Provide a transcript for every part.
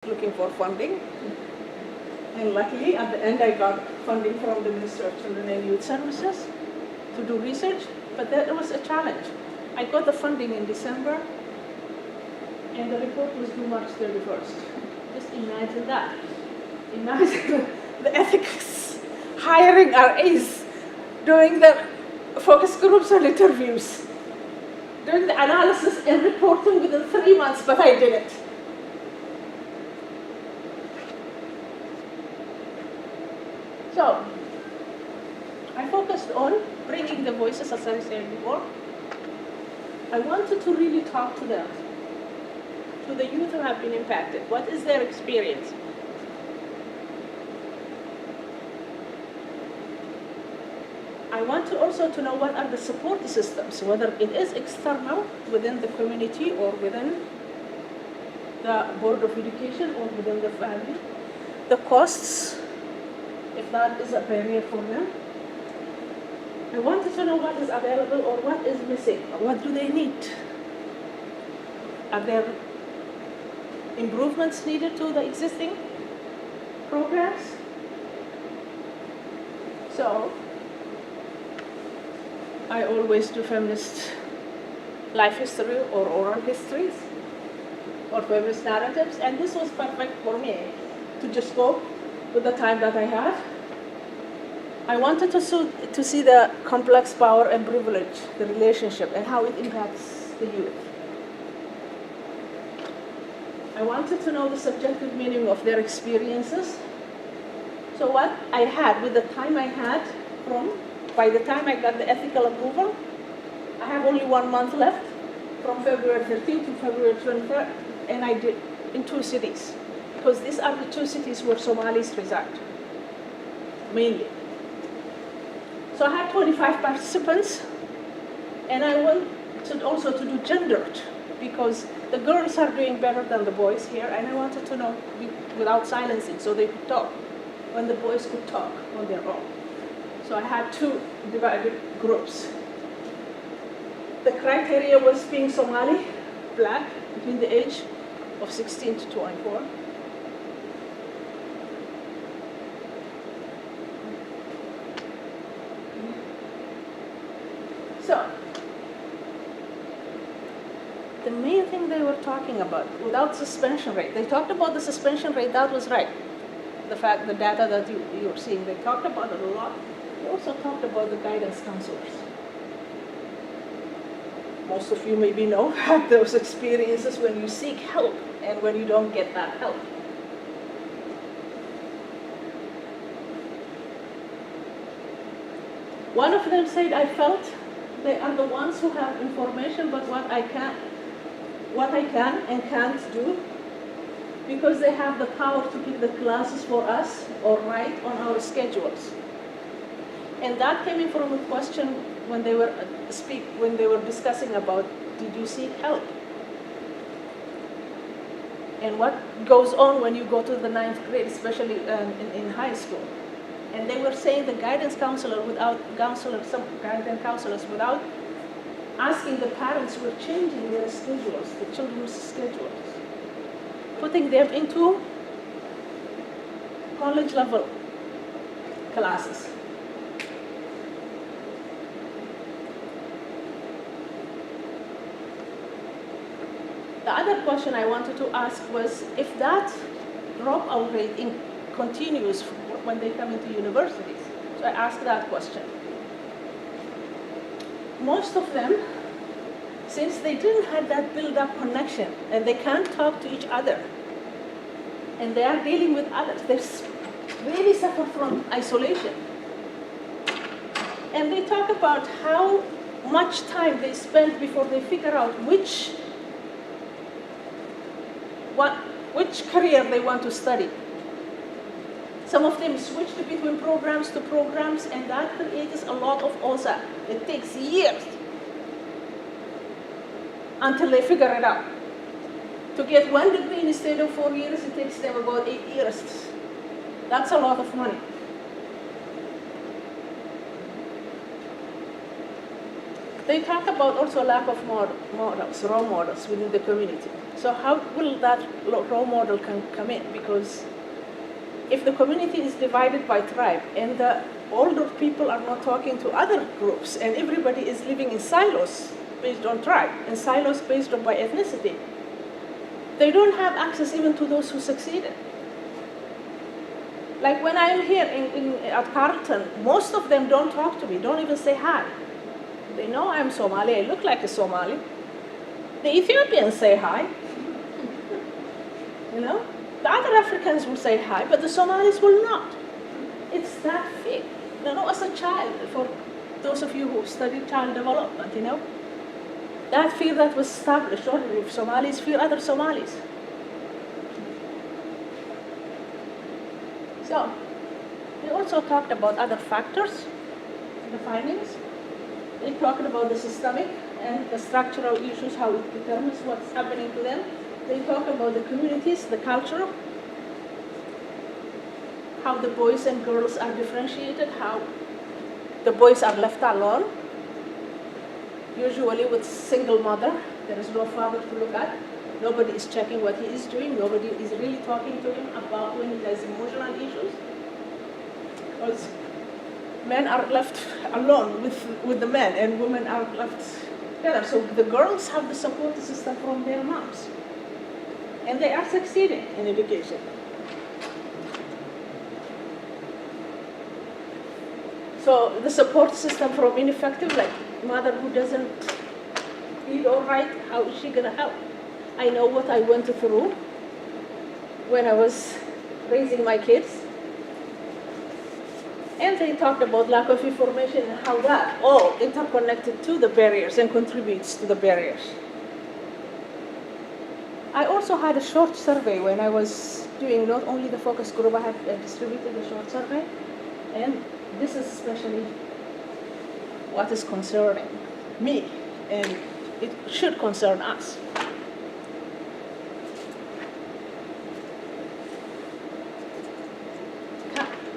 looking for funding. And luckily, at the end, I got funding from the Ministry of Children and Youth Services to do research, but that was a challenge. I got the funding in December, and the report was due March 31st. Just imagine that. Imagine the ethics, hiring RAs, doing the focus groups and interviews, doing the analysis and reporting within 3 months, but I did it. So, I focused on bringing the voices, as I said before. I wanted to really talk to them, to the youth who have been impacted. What is their experience? I want to also to know what are the support systems, whether it is external within the community or within the Board of Education or within the family. The costs, if that is a barrier for them. I wanted to know what is available or what is missing. What do they need? Are there improvements needed to the existing programs? So, I always do feminist life history or oral histories or feminist narratives, and this was perfect for me to just go with the time that I have. I wanted to see the complex power and privilege, the relationship, and how it impacts the youth. I wanted to know the subjective meaning of their experiences. So what I had, with the time I had by the time I got the ethical approval, I have only 1 month left, from February 13th to February 23rd, and I did in 2 cities, because these are the 2 cities where Somalis reside, mainly. So I had 25 participants, and I wanted also to do gendered, because the girls are doing better than the boys here, and I wanted to know without silencing, so they could talk, when the boys could talk on their own. So I had 2 divided groups. The criteria was being Somali, black, between the age of 16 to 24. So, the main thing they were talking about, without suspension rate, they talked about the suspension rate, that was right. The data that you're seeing, they talked about it a lot. They also talked about the guidance counselors. Most of you maybe know have those experiences when you seek help and when you don't get that help. One of them said, I felt they are the ones who have information, but what I can and can't do, because they have the power to pick the classes for us or write on our schedules. And that came in from a question when they were discussing about, did you seek help? And what goes on when you go to the 9th grade, especially in high school. And they were saying the guidance counselors, some guidance counselors, without asking the parents, were changing their schedules, the children's schedules, putting them into college level classes. The other question I wanted to ask was, if that dropout rate continues when they come into universities. So I asked that question. Most of them, since they didn't have that build-up connection and they can't talk to each other, and they are dealing with others, they really suffer from isolation. And they talk about how much time they spend before they figure out which career they want to study. Some of them switched between programs to programs, and that creates a lot of OSA. It takes years until they figure it out. To get 1 degree instead of 4 years, it takes them about 8 years. That's a lot of money. They talk about also lack of models, role models within the community. So how will that role model can come in? Because if the community is divided by tribe and the older people are not talking to other groups and everybody is living in silos based on tribe and silos based on by ethnicity, they don't have access even to those who succeeded. Like when I'm here at Carleton, most of them don't talk to me, don't even say hi. They know I'm Somali, I look like a Somali. The Ethiopians say hi. You know? The other Africans will say hi, but the Somalis will not. It's that fear. You know, as a child, for those of you who studied child development, you know, that fear that was established already, if Somalis fear other Somalis. So, we also talked about other factors in the findings. They talked about the systemic and the structural issues, how it determines what's happening to them. They talk about the communities, the culture, how the boys and girls are differentiated, how the boys are left alone, usually with single mother. There is no father to look at. Nobody is checking what he is doing. Nobody is really talking to him about when he has emotional issues. Because men are left alone with the men and women are left together. So the girls have the support system from their moms. And they are succeeding in education. So the support system from ineffective, like mother who doesn't eat all right, how is she gonna help? I know what I went through when I was raising my kids. And they talked about lack of information and how that all interconnected to the barriers and contributes to the barriers. I also had a short survey when I was doing not only the focus group, I had distributed a short survey. And this is especially what is concerning me, and it should concern us.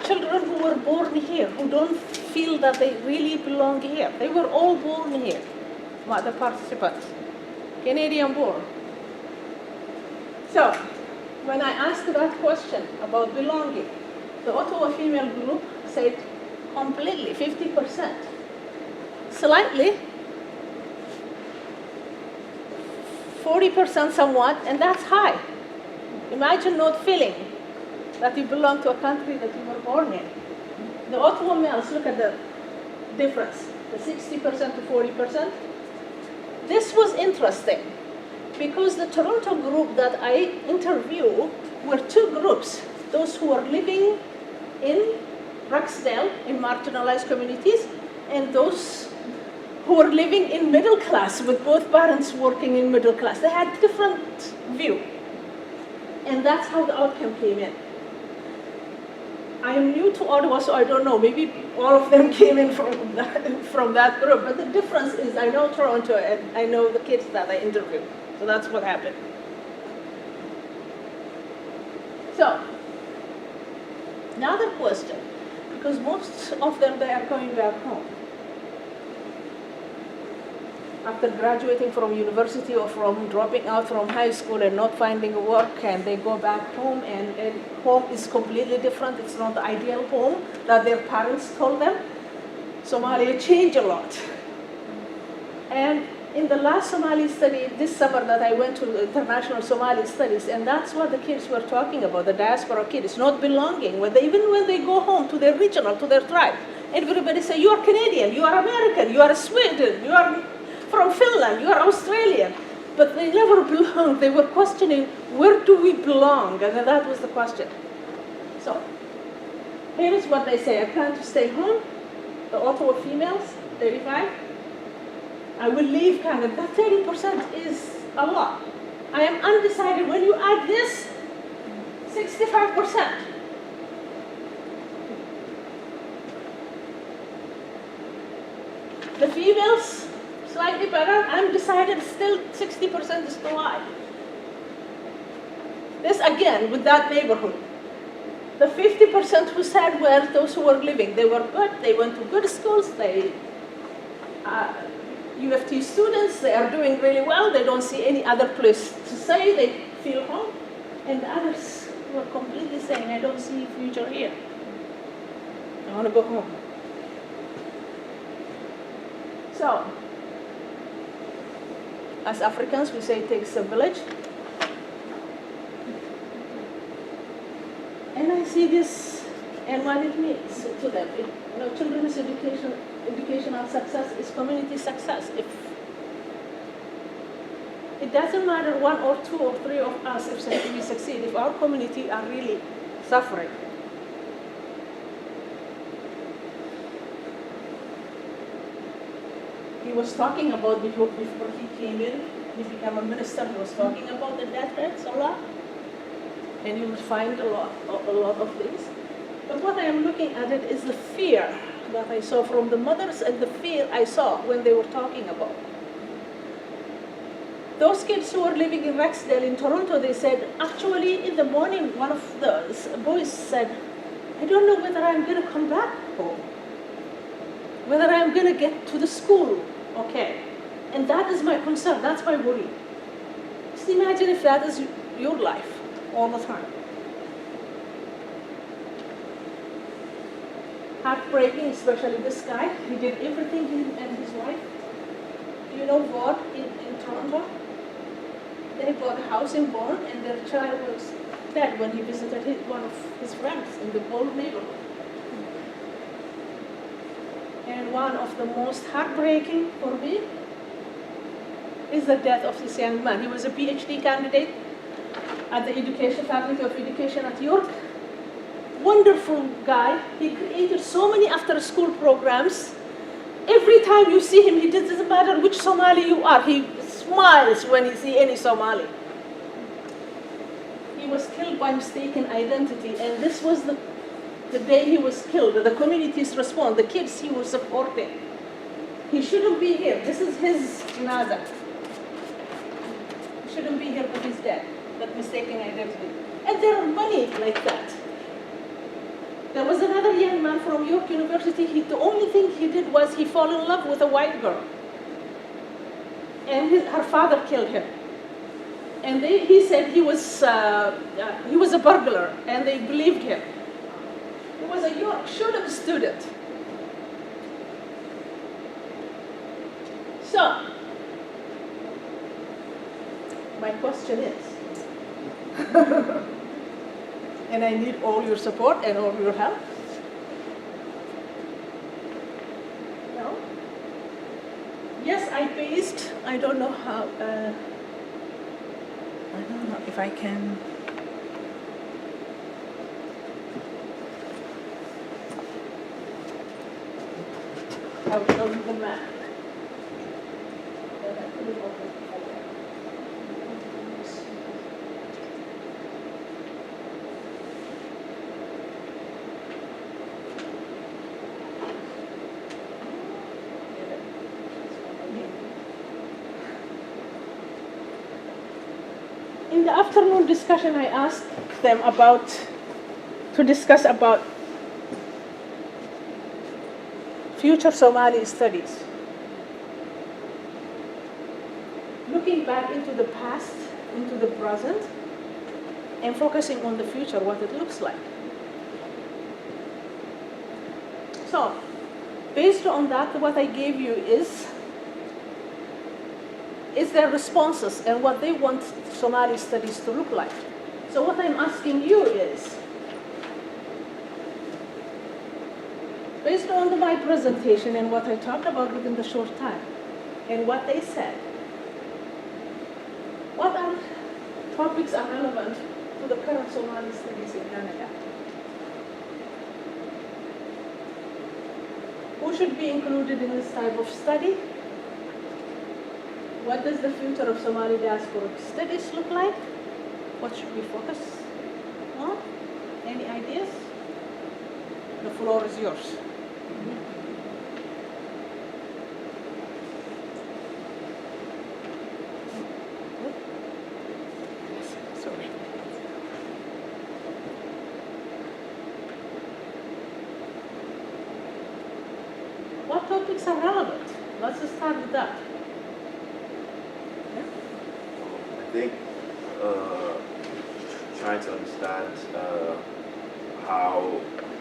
Children who were born here, who don't feel that they really belong here. They were all born here, the participants, Canadian born. So, when I asked that question about belonging, the Ottawa female group said completely, 50%. Slightly, 40% somewhat, and that's high. Imagine not feeling that you belong to a country that you were born in. The Ottawa males, look at the difference, the 60% to 40%. This was interesting because the Toronto group that I interviewed were two groups, those who were living in Rexdale, in marginalized communities, and those who were living in middle class with both parents working in middle class. They had different view. And that's how the outcome came in. I am new to Ottawa, so I don't know. Maybe all of them came in from that group. But the difference is I know Toronto and I know the kids that I interviewed. So that's what happened. So, another question, because most of them, they are going back home. After graduating from university or from dropping out from high school and not finding work, and they go back home, and home is completely different. It's not the ideal home that their parents told them. Somalia changed a lot. And in the last Somali study this summer that I went to International Somali Studies, and that's what the kids were talking about, the diaspora kids, not belonging. Even when they go home to their regional, to their tribe, everybody say, you are Canadian, you are American, you are Sweden, you are from Finland, you are Australian. But they never belonged. They were questioning, where do we belong? And that was the question. So, here is what they say. I plan to stay home. The Ottawa females, 35. I will leave Canada. That 30% is a lot. I am undecided. When you add this, 65%. The females, slightly better. I'm decided still 60% is too high. This again with that neighborhood. The 50% who said were those who were living. They were good, they went to good schools, they UFT students, they are doing really well. They don't see any other place to stay. They feel home. And the others were completely saying, I don't see a future here. I want to go home. So, as Africans, we say it takes a village. And I see this and what it means to them. Children's educational success is community success. If it doesn't matter one or two or three of us if we succeed, if our community are really suffering. He was talking about before he came in, he became a minister, he was talking about the death rates a lot. And you will find a lot of things. But what I am looking at it is the fear that I saw from the mothers and the fear I saw when they were talking about. Those kids who were living in Rexdale in Toronto, they said, actually in the morning, one of the boys said, I don't know whether I'm going to come back home, whether I'm going to get to the school, okay. And that is my concern, that's my worry. Just imagine if that is your life all the time. Heartbreaking, especially this guy. He did everything, he and his wife. You know what, in Toronto, they bought a house in Vaughan and their child was dead when he visited one of his friends in the whole neighborhood. And one of the most heartbreaking for me is the death of this young man. He was a PhD candidate at the Faculty of Education at York. Wonderful guy. He created so many after-school programs. Every time you see him, it doesn't matter which Somali you are, he smiles when he sees any Somali. He was killed by mistaken identity, and this was the day he was killed. The community's response, the kids he was supporting. He shouldn't be here. This is his janaza. He shouldn't be here, but he's dead. That mistaken identity. And there are many like that. There was another young man from York University. The only thing he did was he fell in love with a white girl. And her father killed him. And he said he was a burglar, and they believed him. He was a York Shulham student. So, my question is, and I need all your support and all your help. No? Yes, I paced. I don't know how. I don't know if I can. I will show you the map. In the afternoon discussion, I asked them to discuss about future Somali studies. Looking back into the past, into the present, and focusing on the future, what it looks like. So, based on that, what I gave you is their responses and what they want Somali studies to look like. So what I'm asking you is, based on my presentation and what I talked about within the short time, and what they said, what are topics are relevant to the current Somali studies in Canada? Who should be included in this type of study? What does the future of Somali diasporic studies look like? What should we focus on? Any ideas? The floor is yours. Sorry. What topics are relevant? Let's start with that. trying to understand how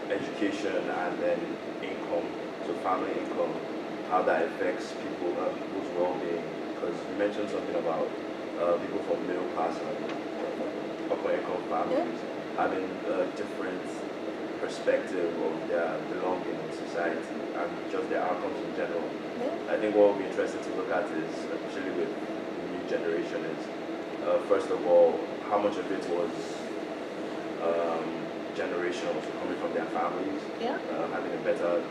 education and then income, so family income, how that affects people's well-being. Because you mentioned something about people from middle class and upper income families having a different perspective of their belonging in society and just their outcomes in general. I think what would be interesting to look at is, especially with the new generation, is first of all, how much of it was generational, so coming from their families, having a better,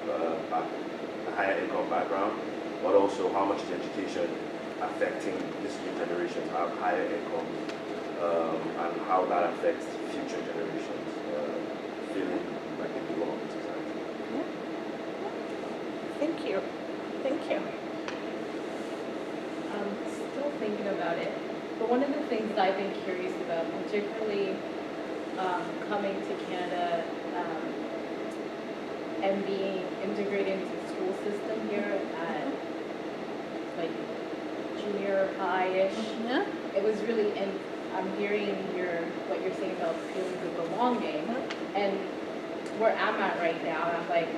a higher income background, but also how much is education affecting this new generation to have higher income, and how that affects future generations feeling like they belong in society. Thank you. Thank you. Still thinking about it, but one of the things that I've been curious about, particularly coming to Canada and being integrated into the school system here at like junior high-ish, it was really, and I'm hearing what you're saying about feelings of belonging, and where I'm at right now, I'm like,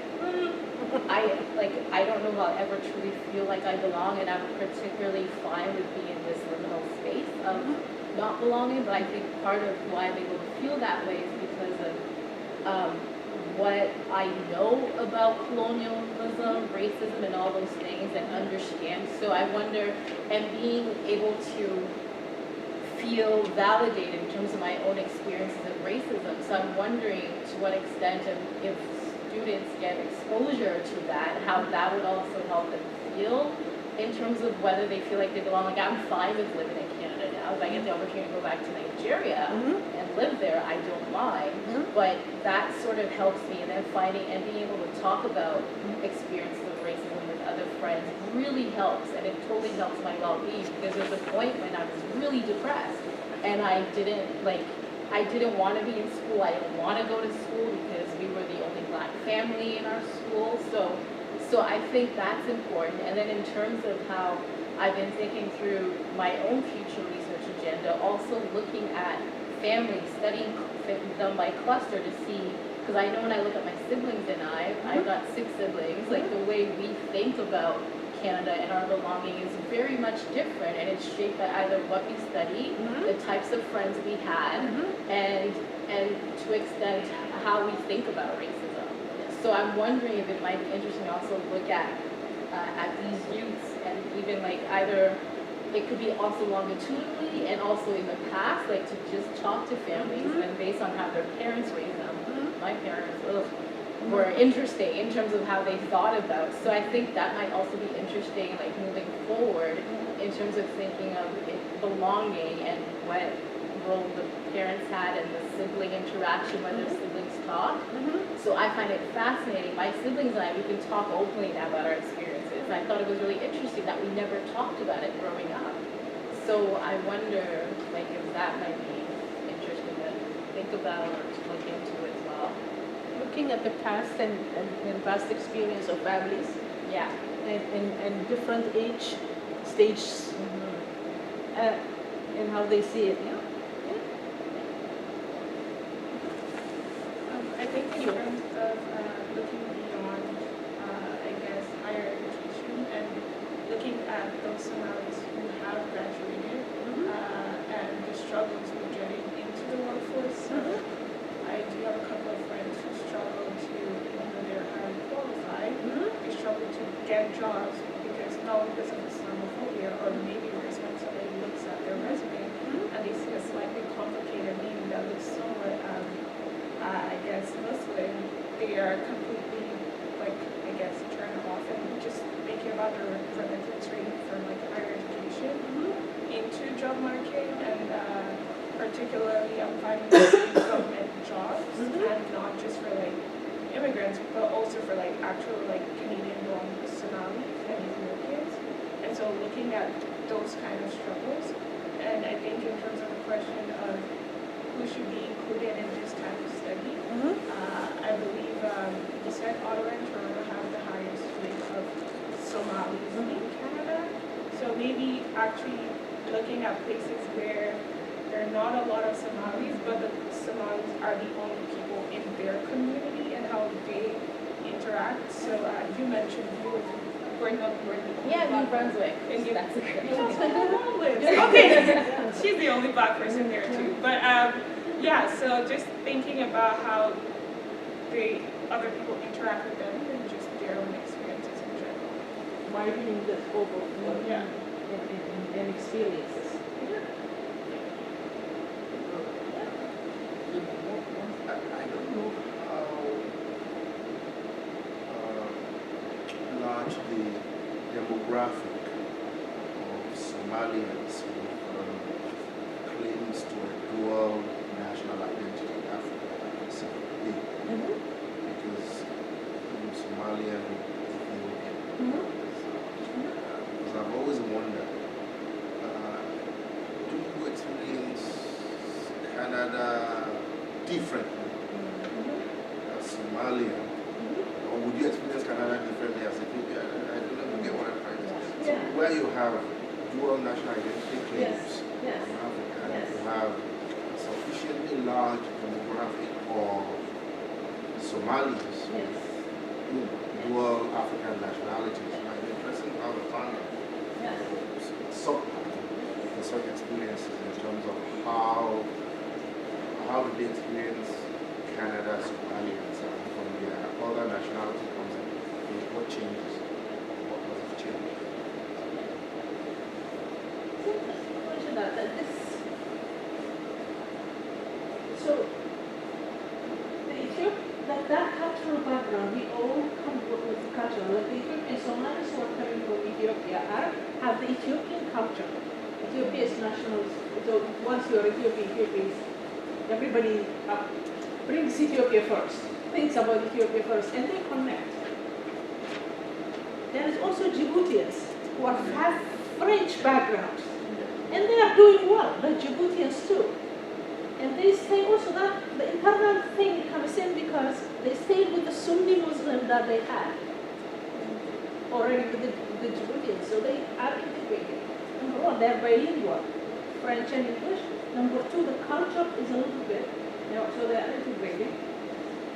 I don't know if I'll ever truly feel like I belong, and I'm particularly fine with being in this liminal space of not belonging, but I think part of why I'm able to feel that way is because of what I know about colonialism, racism, and all those things, and understand. So I wonder, and being able to feel validated in terms of my own experiences of racism. So I'm wondering to what extent, if students get exposure to that, how that would also help them feel in terms of whether they feel like they belong. Like, I'm fine with living in Canada now. If I get the opportunity to go back to Nigeria and live there, I don't mind. But that sort of helps me, and then finding and being able to talk about experiences of racism with other friends really helps, and it totally helps my well-being, because there's a point when I was really depressed and I didn't want to be in school. I didn't want to go to school because we were the only Black family in our school. So I think that's important. And then in terms of how I've been thinking through my own future research agenda, also looking at families, studying them by cluster to see, because I know when I look at my siblings and I've got 6 siblings, like the way we think about Canada and our belonging is very much different, and it's shaped by either what we study, the types of friends we had, and to extent how we think about racism. So I'm wondering if it might be interesting to also look at these youths, and even like either it could be also longitudinally and also in the past, like to just talk to families and based on how their parents raised them. My parents were interesting in terms of how they thought about. So I think that might also be interesting, like moving forward in terms of thinking of belonging and what role the parents had in the sibling interaction, whether siblings talk. So I find it fascinating. My siblings and I, we can talk openly now about our experiences. And I thought it was really interesting that we never talked about it growing up. So I wonder, like, if that might be interesting to think about or to look into as well. Looking at the past and past experience of families, and different age stages, and how they see it. I think in terms of looking beyond, I guess, higher education and looking at those Somalis who have graduated and the struggles with getting into the workforce. I do have a couple of friends who struggle to, even though they're highly qualified, they struggle to get jobs because not only because of Islamophobia, or maybe because when somebody looks at their resume and they see a slightly complicated name that looks somewhat, I guess, Muslim, they are completely, like, I guess, turned off and just thinking about their remittance rate for, like, higher education into job market, and particularly I'm finding government jobs, and not just for, like, immigrants, but also for, like, actual, like, Canadian-born Somali and Ethiopians. And so looking at those kind of struggles, and I think in terms of the question of who should be included in this type of study, I believe you said Ottawa and Toronto have the highest rate of Somalis in Canada. So maybe actually looking at places where there there are not a lot of Somalis, but the Somalis are the only people in their community and how they interact. So you mentioned you were growing up where the Yeah, New Brunswick. And you- That's a good That's where my mom lives. Okay, she's the only black person there too. But yeah, so just thinking about how the other people interact with them and just their own experiences in general. widening the scope of Yeah. and experiences. I don't know how large the demographic of Somalians who claims to a dual national identity in Africa is big, because I'm Somalian, Ethiopian. Because I've always wondered, do you experience Canada differently as Somalian, or would you experience Canada differently as Ethiopia? I don't know if you get what I'm trying to say. So Yeah. where you have dual national identity claims Yes. in Africa, Yes. you have a sufficiently large demographic of Somalis Yes. with dual African nationalities. It might be interesting to have a panel Yes. for such experiences in terms of how do they experience Canada, Somalians, and from their other nationality comes in, what changes, what positive change? Mention that this. So the that cultural background, we all come with the culture. Like the Ethiopian Somalis who are coming from Ethiopia have the Ethiopian culture. Ethiopia is national. So once you are Ethiopian, everybody brings Ethiopia first, thinks about Ethiopia first, and they connect. There is also Djiboutians who have French backgrounds, and they are doing well, the Djiboutians too. And they say also that the internal thing comes in because they stayed with the Sunni Muslim that they had already with the Djiboutians, so they are integrated. Number one, they're bilingual, French and English. Number two, the culture is a little bit, so they are integrated.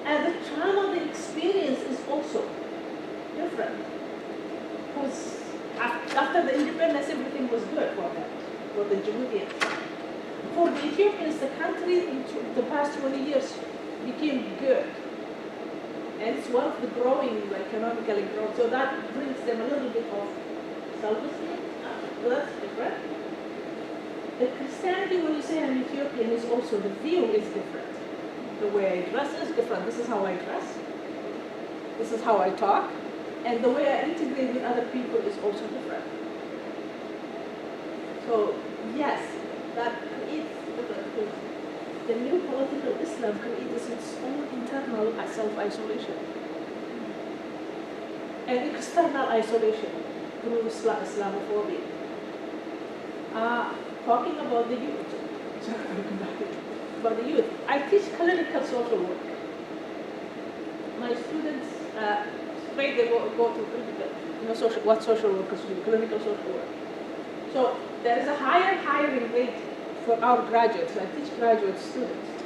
And the trauma, the experience is also different. Because after the independence, everything was good for them, for the Djiboutians. For the Ethiopians, the country in the past 20 years became good. And it's one of the growing, economically growing. So that brings them a little bit of self-esteem. So that's different. The Christianity, when you say I'm Ethiopian, is also, the view is different. The way I dress is different. This is how I dress. This is how I talk. And the way I integrate with other people is also different. So, yes, that creates the new political Islam creates its own internal self-isolation and external isolation through Islamophobia. Talking about the youth, I teach clinical social work. My students, straight they go to clinical, what social workers do, clinical social work. So there is a higher hiring rate for our graduates. I teach graduate students.